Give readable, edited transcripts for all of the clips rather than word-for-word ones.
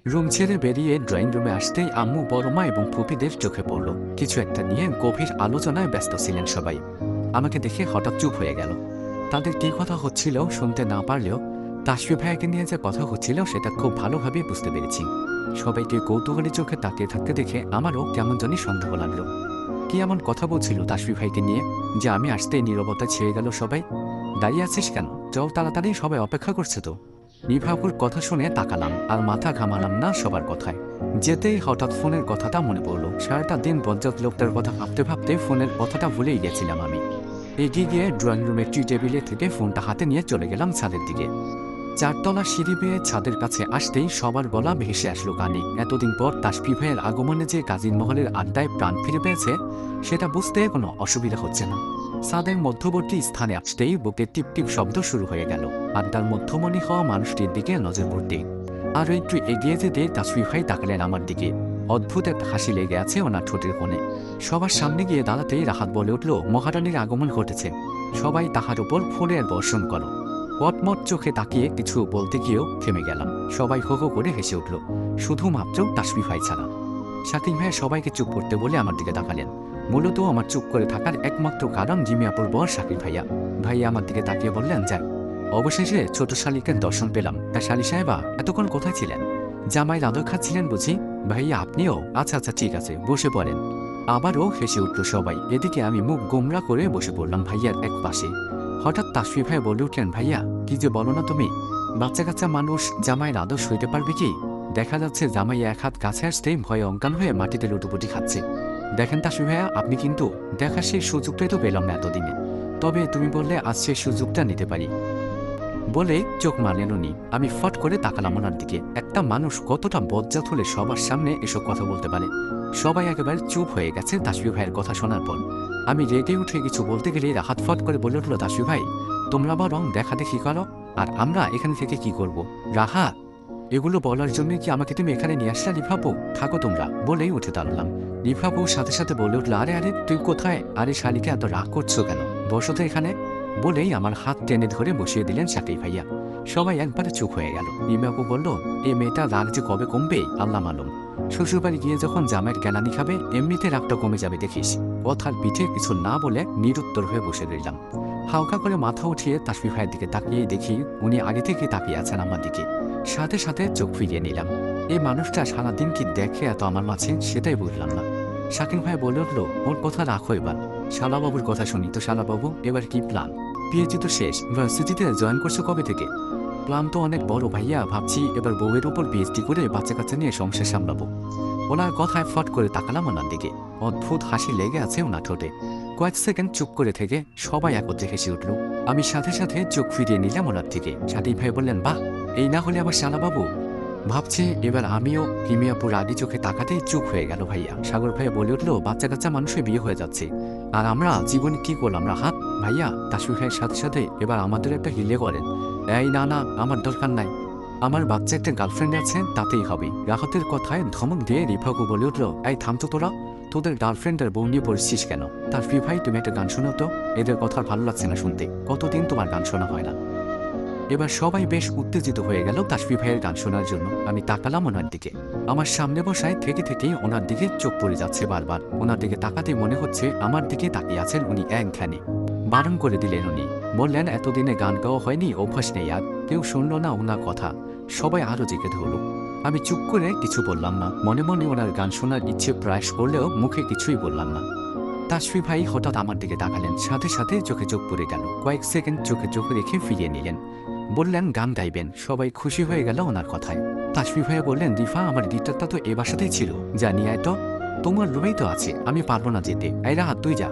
Room ছেড়ে বেরিয়ে drawing রুমে আসতেই আম্মু বড়মা এবং ফুপিদের চোখে পড়ল। কিছু একটা নিয়ে গভীর আলোচনায় ব্যস্ত ছিলেন সবাই। আমাকে দেখে হঠাৎ চুপ হয়ে গেল। তাদের কী কথা হচ্ছিল শুনতে না পারলেও তাসফি ভাইয়াকে নিয়ে যে কথা হচ্ছিল সেটা খুব ভালোভাবে বুঝতে পেরেছি। সবাইকে কৌতূহলী চোখে তাকিয়ে থাকতে দেখে আমারও কেমন জানি সন্দেহ লাগলো। কি এমন কথা বলছিল তাসফি ভাইকে নিয়ে যে আমি আসতেই নীরবতা ছেড়ে গেল সবাই? দাঁড়িয়ে আছিস কেন? চল তাড়াতাড়ি, সবাই অপেক্ষা করছে তো। নিভাবুর কথা শুনে তাকালাম আর মাথা ঘামালাম না সবার কথায়। যেতেই হঠাৎ ফোনের কথাটা মনে পড়ল। সারাটা দিন বজ্জাত লোকটার কথা ভাবতে ভাবতে ফোনের কথাটা ভুলেই গেছিলাম আমি। এগিয়ে গিয়ে ড্রয়িং রুমের টি টেবিলে থেকে ফোনটা হাতে নিয়ে চলে গেলাম ছাদের দিকে। চারতলা সিঁড়ি বেয়ে ছাদের কাছে আসতেই সবার গলা ভেসে আসলো কানে। এতদিন পর তাসফি ভাইয়ের আগমনে যে কাজীর মহলের আড্ডায় প্রাণ ফিরে পেয়েছে সেটা বুঝতে কোনো অসুবিধা হচ্ছে না। ছাদের মধ্যবর্তী স্থানে আসতেই বুকে টিপ টিপ শব্দ শুরু হয়ে গেল। আড্ডার মধ্যমণি হওয়া মানুষটির দিকে নজর পড়তে আরও একটু এগিয়ে যেতে তাসফি ভাই তাকালেন আমার দিকে। অদ্ভুত একটা হাসি লেগে আছে ওনার ঠোঁটের কোণে। সবার সামনে গিয়ে দাঁড়াতেই রাহাত বলে উঠল, মহারানীর আগমন ঘটেছে, সবাই তাহার উপর ফুলের বর্ষণ করো। কটমট চোখে তাকিয়ে কিছু বলতে গিয়েও থেমে গেলাম। সবাই হো হো করে হেসে উঠল, শুধুমাত্র তাসফি ভাই ছাড়া। শাকিল ভাইয়া সবাইকে চুপ করতে বলে আমার দিকে তাকালেন। মূলত আমার চুপ করে থাকার একমাত্র কারণ জিমিয়াপুর বর শাকিল ভাইয়া। ভাইয়া আমার দিকে তাকিয়ে বললেন, যাক অবশেষে ছোট শালিকের দর্শন পেলাম। তা শালি সাহেবা এতক্ষণ কোথায় ছিলেন? জামাইয়ের আদর খাচ্ছিলেন বুঝি? ভাইয়া আপনিও? আচ্ছা আচ্ছা ঠিক আছে, বসে পড়েন। আবারও হেসে উঠল সবাই। এদিকে আমি মুখ গোমরা করে বসে পড়লাম ভাইয়ার এক পাশে। হঠাৎ তাসফি ভাই বলে উঠলেন, ভাইয়া কি যে বলো না তুমি, বাচ্চা কাচ্চা মানুষ জামাইয়ের আদর সইতে পারবে কি? দেখা যাচ্ছে জামাই এক হাত কাছে আসতেই ভয়ে অজ্ঞান হয়ে মাটিতে লুটোপুটি খাচ্ছে। দেখেন তাসফি ভাইয়া, আপনি কিন্তু দেখার সেই সুযোগটাই তো পেলাম না এতদিনে। তবে তুমি বললে আজ সেই সুযোগটা নিতে পারি বলে চোখ মারলেন উনি। আমি ফট করে তাকালাম ওনার দিকে। একটা মানুষ কতটা বজ্জাত হলে সবার সামনে এসব কথা বলতে পারে? সবাই একেবারে চুপ হয়ে গেছে তাসফি ভাইয়ের কথা শোনার পর। আমি রেগে উঠে কিছু বলতে গেলে রাহাত ফট করে বলে উঠল, তাসফি ভাই তোমরা বরং দেখা দেখি করো, আর আমরা এখানে থেকে কি করব? রাহাত, এগুলো বলার জন্য কি আমাকে তুমি এখানে নিয়ে আসলা? রিভাবু থাকো তোমরা, বলেই উঠে দাঁড়ালাম। রিভাবু সাথে সাথে বলে উঠল, আরে আরে তুই কোথায়? আরে শালিকে এত রাগ করছো কেন? বসো তো এখানে, বলেই আমার হাত টেনে ধরে বসিয়ে দিলেন শাকিল ভাইয়া। সবাই একবারে চুপ হয়ে গেল। রিমাপু বলল, এই মেয়েটা রাগ যে কবে কমবে আল্লাহ মালুম। শ্বশুরবাড়ি গিয়ে যখন জামাইয়ের কেলানি খাবে এমনিতে রাগটা কমে যাবে দেখিস। কথার পিঠে কিছু না বলে নিরুত্তর হয়ে বসে রইলাম। হালকা করে মাথা উঠিয়ে তাসফি ভাইয়ের দিকে তাকিয়ে দেখি উনি আগে থেকে তাকিয়ে আছেন আমার দিকে। সাথে সাথে চোখ ফিরিয়ে নিলাম। এই মানুষটা সারাদিন কি দেখে এত আমার মাঝে সেটাই বুঝলাম না। শাকিল ভাই বলে উঠল, ওর কথা রাখো এবার, শালাবাবুর কথা শুনি তো। শালাবাবু এবার কি প্ল্যান? পিএইচডি তো শেষ, ভার্সিটিতে জয়েন করছো কবে থেকে? প্ল্যান তো অনেক বড় ভাইয়া, ভাবছি এবার বউয়ের উপর পিএইচডি করে বাচ্চা কাচ্চা নিয়ে সংসার সামলাবো। ওনার কথায় ফট করে তাকালাম ওনার দিকে। অদ্ভুত হাসি লেগে আছে ওনার ঠোঁটে। কয়েক সেকেন্ড চুপ করে থেকে সবাই একত্রে হেসে উঠল। আমি সাথে সাথে চোখ ফিরিয়ে নিলাম ওনার থেকে। শাকিল ভাই বললেন, বাহ, এই না হলে আবার শালাবাবু। ভাবছি এবার আমিও কিমিয়াপুর আগে চোখে তাকাতেই চুপ হয়ে গেল ভাইয়া। সাগর ভাইয়া বলে উঠল, বাচ্চা কাচ্চা মানুষের বিয়ে হয়ে যাচ্ছে, আর আমরা জীবনে কি করলাম? রাহাত ভাইয়া তাসফি ভাইয়ের সাথে সাথে এবার আমাদের একটা হিলে করেন। এই না না, আমার দরকার নাই, আমার বাচ্চা একটা গার্লফ্রেন্ড আছে, তাতেই হবে। রাহাতের কথায় ধমক দিয়ে রিভাকু বলে উঠল, এই থামতো তোরা, তোদের গার্লফ্রেন্ডের বউ নিয়ে পড়ছিস কেন? তাসফি ভাই তুমি একটা গান শোনাও তো, এদের কথা ভালো লাগছে না শুনতে, কতদিন তোমার গান শোনা হয় না। এবার সবাই বেশ উত্তেজিত হয়ে গেল তাসফি ভাইয়ের গান শোনার জন্য। আমি তাকালাম ওনার দিকে। আমার সামনে বসায় থেকে থেকেই ওনার দিকে চোখ পড়ে যাচ্ছে বারবার। ওনার দিকে তাকাতে মনে হচ্ছে আমার দিকে তাকিয়ে আছেন উনি একখানে। বারণ করে দিলেন উনি, বললেন, এতদিনে গান গাওয়া হয়নি, অভ্যাস নেই আর। কেউ শুনল না ওনার কথা। সবাই আরও জেগে ধরল। আমি চুপ করে কিছু বললাম না। মনে মনে ওনার গান শোনার ইচ্ছে প্রয়াস করলেও মুখে কিছুই বললাম না। তাসফি ভাই হঠাৎ আমার দিকে তাকালেন, সাথে সাথে চোখে চোখ পড়ে গেল। কয়েক সেকেন্ড চোখে চোখ রেখে ফিরিয়ে নিলেন। বললেন, গান গাইবেন। সবাই খুশি হয়ে গেল ওনার কথায়। তাসফি ভাইয়া বললেন, রিফা আমার গিটারটা তো এ বাসাতেই ছিল, জানি আয় তো, তোমার রুমেই তো আছে, আমি পারবো না যেতে। এই রাহাত তুই যা।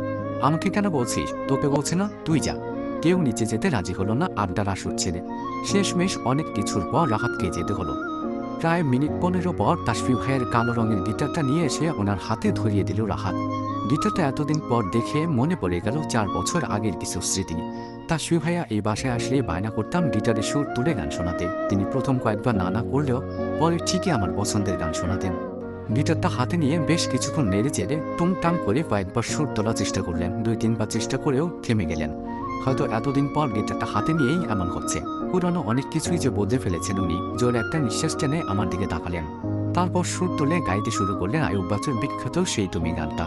আমাকে কেন বলছিস? তোকে বলছে না, তুই যা। কেউ নিচে যেতে রাজি হলো না আড্ডার আসর ছেড়ে। শেষমেশ অনেক কিছুর পর রাহাতকে যেতে হলো। প্রায় মিনিট 15 পর তাসফি ভাইয়ের কালো রঙের গিটারটা নিয়ে এসে ওনার হাতে ধরিয়ে দিল রাহাত। গিটারটা এতদিন পর দেখে মনে পড়ে গেল 4 বছর আগের কিছু স্মৃতি। তাসফি ভাইয়া এই বাসায় আসলে বায়না করতাম গিটারে সুর তুলে গান শোনাতে। তিনি প্রথম কয়েকবার না না করলেও পরে ঠিকই আমার পছন্দের গান শোনাতেন। গিটারটা হাতে নিয়ে বেশ কিছুক্ষণ নেড়ে চেড়ে টুংটাং করে কয়েকবার সুর তোলার চেষ্টা করলেন। 2-3 বার চেষ্টা করেও থেমে গেলেন। হয়তো এতদিন পর গিটারটা হাতে নিয়েই এমন হচ্ছে। পুরনো অনেক কিছুই যে বদলে ফেলেছেন উনি। জোরে একটা নিঃশ্বাস টেনে আমার দিকে তাকালেন, তারপর সুর তুলে গাইতে শুরু করলেন আয়ুব বাচ্চুর বিখ্যাত সেই তুমি গানটা।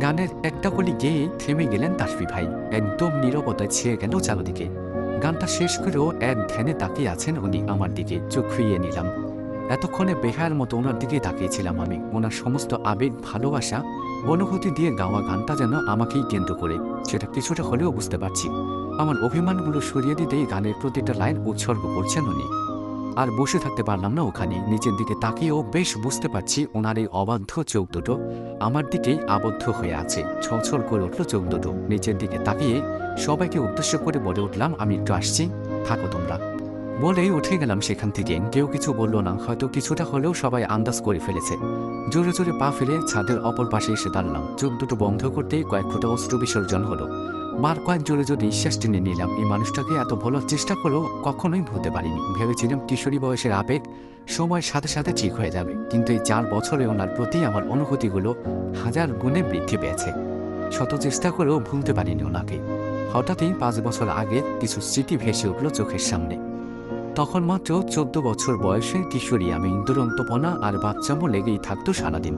গানের একটা কলি গেয়ে থেমে গেলেন তাসফি ভাই। একদম নীরবতায় ছেয়ে গেল চারদিকে। গানটা শেষ করেও এক ধ্যানে তাকিয়ে আছেন উনি আমার দিকে। চোখ ফিরিয়ে নিলাম। এতক্ষণে বেহায়ার মতো ওনার দিকেই তাকিয়েছিলাম আমি। ওনার সমস্ত আবেগ, ভালোবাসা, অনুভূতি দিয়ে গাওয়া গানটা যেন আমাকেই কেন্দ্র করে। সেটা কিছুটা হলেও বুঝতে পারছি। আমার অভিমানগুলো সরিয়ে দিতেই গানের প্রতিটা লাইন উৎসর্গ করছেন উনি। আর বসে থাকতে পারলাম না ওখানে। নিচের দিকে তাকিয়েও বেশ বুঝতে পারছি ওনার এই অবাধ্য চোখ দুটো আমার দিকেই আবদ্ধ হয়ে আছে। ছলছল করে উঠল চোখ দুটো। নিচের দিকে তাকিয়ে সবাইকে উদ্দেশ্য করে বলে উঠলাম, আমি একটু আসছি, থাকো তোমরা। বলেই উঠে গেলাম সেখান থেকে। কেউ কিছু বলল না, হয়তো কিছুটা হলেও সবাই আন্দাজ করে ফেলেছে। জোরে জোরে পা ফেলে ছাদের অপর পাশে এসে দাঁড়ালাম। চোখ দুটো বন্ধ করতেই কয়েক ফোঁটা অশ্রু বিসর্জন হলো। বার কয়েক জোরে জোরে নিঃশ্বাস টেনে নিলাম। এই মানুষটাকে এত ভোলার চেষ্টা করেও কখনোই ভুলতে পারিনি। ভেবেছিলাম কিশোরী বয়সের আবেগ সময়ের সাথে সাথে ঠিক হয়ে যাবে, কিন্তু এই 4 বছরে ওনার প্রতি আমার অনুভূতিগুলো 1000 গুণে বৃদ্ধি পেয়েছে। শত চেষ্টা করেও ভুলতে পারিনি ওনাকে। হঠাৎই 5 বছর আগে কিছু স্মৃতি ভেসে উঠল চোখের সামনে। তখন মাত্র 14 বছর বয়সের কিশোরী আমি। দুরন্তপনা আর বাচ্চামো লেগেই থাকতো সারাদিন।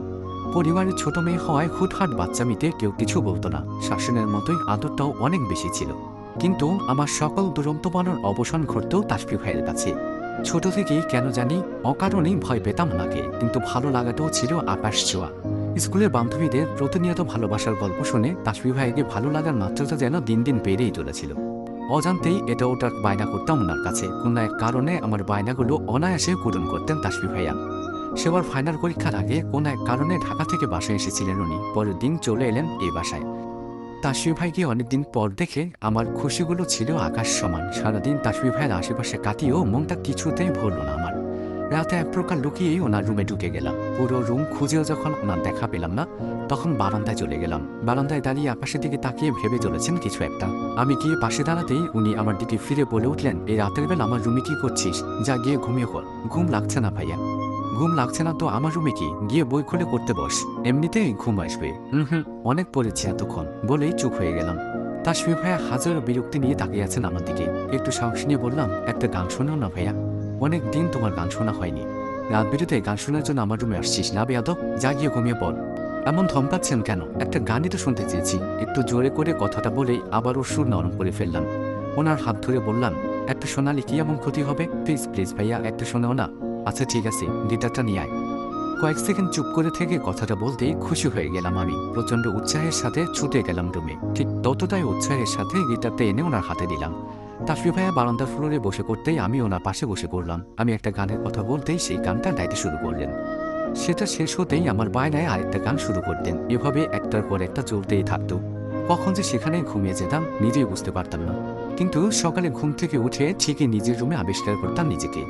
পরিবারের ছোট মেয়ে হওয়ায় হুটহাট বাচ্চামিতে কেউ কিছু বলতো না। শাসনের মতোই আদরটাও অনেক বেশি ছিল। কিন্তু আমার সকল দুরন্তপনার অবসান ঘটত তাসফি ভাইয়ের কাছে। ছোট থেকেই কেন জানি অকারণেই ভয় পেতাম ওনাকে, কিন্তু ভালো লাগাটাও ছিল আকাশ ছোঁয়া। স্কুলের বান্ধবীদের প্রতিনিয়ত ভালোবাসার গল্প শুনে তাসফি ভাইকে ভালো লাগার মাত্রাটা যেন দিন দিন বেড়েই চলেছিল। অজান্তেই এটা ওটার বায়না করতাম ওনার কাছে। কোনো এক কারণে আমার বায়নাগুলো অনায়াসে পূরণ করতেন তাসফি ভাইয়া। সেবার ফাইনাল পরীক্ষার আগে কোনো এক কারণে ঢাকা থেকে বাসায় এসেছিলেন উনি। পরের দিন চলে এলেন এই বাসায়। তাসফি ভাইকে অনেকদিন পর দেখে আমার খুশিগুলো ছিল আকাশ সমান। সারাদিন তাসফি ভাইয়ের আশেপাশে কাটিয়েও মনটা কিছুতেই ভরল না আমার। রাতে এক প্রকার লুকিয়েই ওনার রুমে ঢুকে গেলাম। পুরো রুম খুঁজেও যখন ওনার দেখা পেলাম না, তখন বারান্দায় চলে গেলাম। বারান্দায় দাঁড়িয়ে আকাশের দিকে তাকিয়ে ভেবে চলেছেন কিছু একটা। আমি গিয়ে পাশে দাঁড়াতেই উনি আমার দিকে ফিরে বলে উঠলেন, এই রাতের বেলা আমার রুমে কি করছিস? যা গিয়ে ঘুমিয়ে পড়। ঘুম লাগছে না ভাইয়া? ঘুম লাগছে না তো আমার রুমে কি? গিয়ে বই খুলে পড়তে বস, এমনিতেই ঘুম আসবে। অনেক পড়েছি এতক্ষণ, বলেই চুপ হয়ে গেলাম। তাসফি ভাইয়া হাজারো বিরক্তি নিয়ে তাকিয়ে আছেন আমার দিকে। একটু সাহস নিয়ে বললাম, একটা গান শোনাও না ভাইয়া। অনেক দিন তোমার গান শোনা হয়নি। রাত বিরুতে গান শোনার জন্য আমার রুমে আসছিস না বেয়াদব? যা গিয়ে ঘুমিয়ে পড়। এমন ধমকাচ্ছেন কেন? একটা গানই তো শুনতে চেয়েছি। একটু জোরে করে কথাটা বলেই আবারও সুর নরম করে ফেললাম। ওনার হাত ধরে বললাম, একটা শোনালে কি এমন ক্ষতি হবে? প্লিজ প্লিজ ভাইয়া, একটা শোনাও না। আচ্ছা ঠিক আছে, গিটারটা নিয়ে আয়। কয়েক সেকেন্ড চুপ করে থেকে কথাটা বলতেই খুশি হয়ে গেলাম আমি। প্রচণ্ড উৎসাহের সাথে ছুটে গেলাম রুমে। ঠিক ততটাই উৎসাহের সাথে গিটারটা এনে ওনার হাতে দিলাম। তাসফি ভাইয়া বারান্দার ফ্লোরে বসে করতেই আমি ওনার পাশে বসে করলাম। আমি একটা গানের কথা বলতেই সেই গানটা গাইতে শুরু করলেন। সেটা শেষ হতেই আমার বায়নায় আরেকটা গান শুরু করতেন। এভাবে একটার পর একটা চলতেই থাকতো। কখন যে সেখানে ঘুমিয়ে যেতাম নিজেই বুঝতে পারতাম না। কিন্তু সকালে ঘুম থেকে উঠে ঠিকই নিজের রুমে আবিষ্কার করতাম নিজেকে।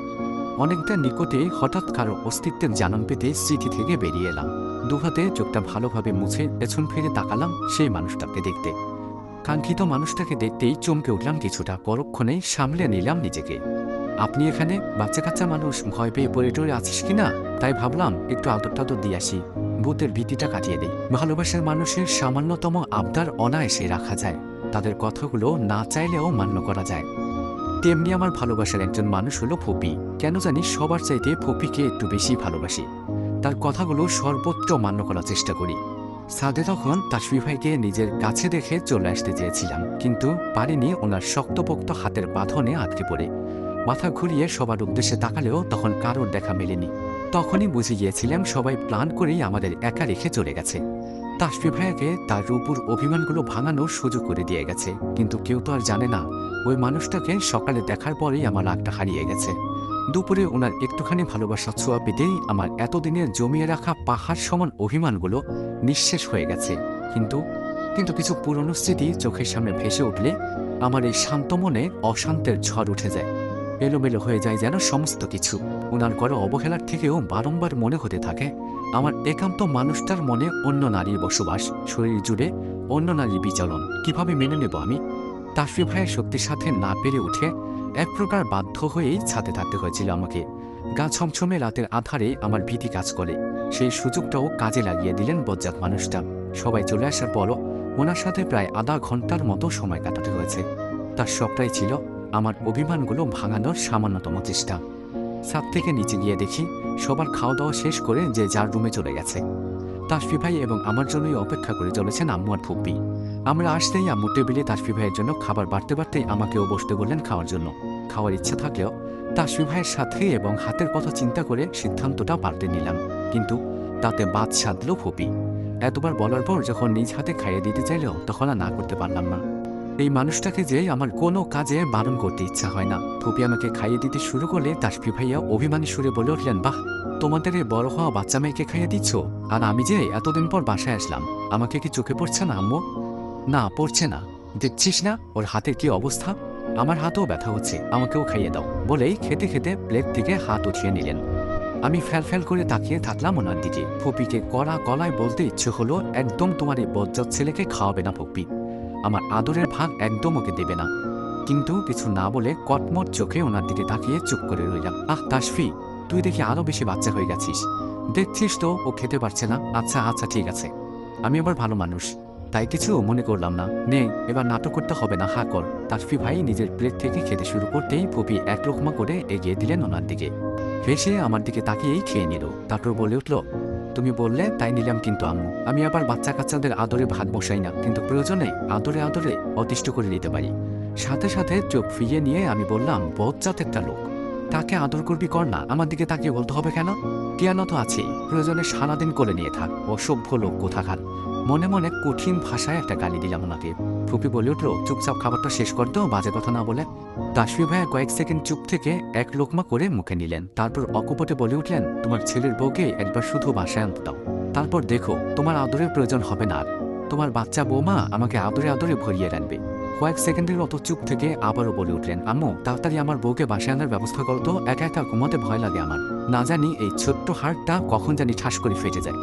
অনেকটা নিকটে হঠাৎ কারো অস্তিত্বের জানান পেতে স্মৃতি থেকে বেরিয়ে এলাম। দুহাতে চোখটা ভালোভাবে মুছে পেছন ফিরে তাকালাম সেই মানুষটাকে দেখতে। কাঙ্ক্ষিত মানুষটাকে দেখতেই চমকে উঠলাম কিছুটা। পরক্ষণেই সামলে নিলাম নিজেকে। আপনি এখানে? বাচ্চা কাচ্চা মানুষ, ভয় পেয়ে পড়ে টরে আছিস কিনা? তাই ভাবলাম একটু আদর টাদর দিয়ে আসি, ভূতের ভীতিটা কাটিয়ে দিই। ভালোবাসার মানুষের সামান্যতম আবদার অনায়াসে রাখা যায়। তাদের কথাগুলো না চাইলেও মান্য করা যায়। তেমনি আমার ভালোবাসার একজন মানুষ হলো ফুপি। কেন জানি সবার চাইতে ফুপিকে একটু বেশি ভালোবাসি। তার কথাগুলো সর্বোচ্চ মান্য করার চেষ্টা করি। সাদে তখন তাসফি ভাইকে নিজের কাছে দেখে চলে আসতে চেয়েছিলাম, কিন্তু পারিনি। ওনার শক্তপোক্ত হাতের বাঁধনে আটকে পড়ে মাথা ঘুরিয়ে সবার উদ্দেশ্যে তাকালেও তখন কারোর দেখা মেলেনি। তখনই বুঝে গিয়েছিলাম সবাই প্ল্যান করেই আমাদের একা রেখে চলে গেছে। তাসফি ভাইয়াকে তার রূপুর অভিমানগুলো ভাঙানোর সুযোগ করে দিয়ে গেছে। কিন্তু কেউ তো আর জানে না ওই মানুষটাকে সকালে দেখার পরেই আমার রাগটা হারিয়ে গেছে। দুপুরে ওনার একটুখানি ভালোবাসা ছোঁয়া পেতেই আমার এতদিনের জমিয়ে রাখা পাহাড় সমান অভিমানগুলো নিঃশেষ হয়ে গেছে। কিন্তু কিছু পুরনো স্মৃতি চোখের সামনে ভেসে উঠলে আমার এই শান্ত মনে অশান্তের ঝড় উঠে যায়। এলোমেলো হয়ে যায় যেন সমস্ত কিছু। ওনার করা অবহেলার থেকেও বারংবার মনে হতে থাকে আমার একান্ত মানুষটার মনে অন্য নারীর বসবাস, শরীর জুড়ে অন্য নারীর বিচরণ। কিভাবে মেনে নেব আমি? তাসফি ভাইয়ের শক্তির সাথে না পেরে উঠে এক প্রকার বাধ্য হয়েই ছাদে থাকতে হয়েছিল আমাকে। গা ছমছমে রাতের আধারে আমার ভীতি কাজ করে। সেই সুযোগটাও কাজে লাগিয়ে দিলেন বজ্জাত মানুষটা। সবাই চলে আসার পরও ওনার সাথে প্রায় আধা ঘন্টার মতো সময় কাটাতে হয়েছে। তার সবটাই ছিল আমার অভিমানগুলো ভাঙানোর সামান্যতম চেষ্টা। ছাদ থেকে নিচে গিয়ে দেখি সবার খাওয়া দাওয়া শেষ করে যে যার রুমে চলে গেছে। তাসফি ভাই এবং আমার জন্যই অপেক্ষা করে চলেছেন আম্মু আর ফুপ্পি। আমরা আসতেই আম্মু টেবিলে তাসফি ভাইয়ের জন্য খাবার বাড়তে বাড়তেই আমাকেও বসতে বললেন খাওয়ার জন্য। খাওয়ার ইচ্ছা থাকলেও তাসফি ভাইয়ের সাথে এবং হাতের কথা চিন্তা করে সিদ্ধান্তটা পাল্টে নিলাম, কিন্তু তাতে বাদ সাধল ফুপি। এতবার বলার পর যখন নিজ হাতে খাইয়ে দিতে চাইলেও তখন আর না করতে পারলাম না। এই মানুষটাকে যে আমার কোনো কাজে বারণ করতে ইচ্ছা হয় না। ফুপি আমাকে খাইয়ে দিতে শুরু করলে তাসফি ভাইয়া অভিমানী সুরে বলে উঠলেন, বাহ, তোমাদের এই বড় হওয়া বাচ্চা মেয়েকে খাইয়ে দিচ্ছ, আর আমি যে এতদিন পর বাসায় আসলাম, আমাকে কি চোখে পড়ছে না আম্মু? না, পড়ছে না। দেখছিস না ওর হাতের কি অবস্থা? আমার হাতেও ব্যথা হচ্ছে, আমাকেও খাইয়ে দাও বলেই খেতে খেতে প্লেট থেকে হাত উঠিয়ে নিলেন। আমি ফ্যাল করে তাকিয়ে থাকলাম ওনার দিকে। ফুপিকে কড়া গলায় বলতে ইচ্ছে হলো, একদম তোমার এই বজ্জাত ছেলেকে খাওয়াবে না ফুপি, আমার আদরের ভাগ একদম ওকে দেবে না। কিন্তু কিছু না বলে কটমট চোখে ওনার দিকে তাকিয়ে চুপ করে রইলাম। আহ তাসফি, তুই দেখি আরো বেশি বাচ্চা হয়ে গেছিস। দেখছিস তো ও খেতে পারছে না। আচ্ছা আচ্ছা ঠিক আছে, আমি আবার ভালো মানুষ, তাই কিছু মনে করলাম না। নে, এবার নাটক করতে হবে না, হা কর। তাসফি ভাই নিজের প্লেট থেকে খেতে শুরু করতেই ফুপি এক লোকমা করে এগিয়ে দিলেন ওনার দিকে। হেসে আমার দিকে তাকিয়েই খেয়ে নিল। তারপর বলে উঠল, তুমি বললে তাই নিলাম, কিন্তু আম্মু আমি আবার বাচ্চা কাচ্চাদের আদরে ভাত বসাই না, কিন্তু প্রয়োজনে আদরে আদরে অতিষ্ঠ করে নিতে পারি। সাথে সাথে চোখ ফিরিয়ে নিয়ে আমি বললাম, বজ্জাত একটা লোক, তাকে আদর করবি কর না, আমার দিকে তাকিয়ে বলতে হবে কেন? জ্ঞান তো আছেই, প্রয়োজনে সারাদিন করে নিয়ে থাক, অসভ্য লোক কোথাকার। মনে মনে কঠিন ভাষায় একটা গালি দিলাম ওনাকে। ফুপি বলে উঠল, চুপচাপ খাবারটা শেষ করতো, বাজে কথা না বলে। তাসফি ভাইয়া কয়েক সেকেন্ড চুপ থেকে এক লোকমা করে মুখে নিলেন। তারপর অকপটে বলে উঠলেন, তোমার ছেলের বউকে একবার শুধু বাসায় আনতে দাও, তারপর দেখো তোমার আদরের প্রয়োজন হবে না আর। তোমার বাচ্চা বৌমা আমাকে আদরে আদরে ভরিয়ে রাখবে। কয়েক সেকেন্ডের মতো চুপ থেকে আবারও বলে উঠলেন, আম্মু তাড়াতাড়ি আমার বউকে বাসায় আনার ব্যবস্থা করো তো, একা একা ঘুমাতে ভয় লাগে আমার। না জানি এই ছোট্ট হাড়টা কখন জানি ঠাস করে ফেটে যায়।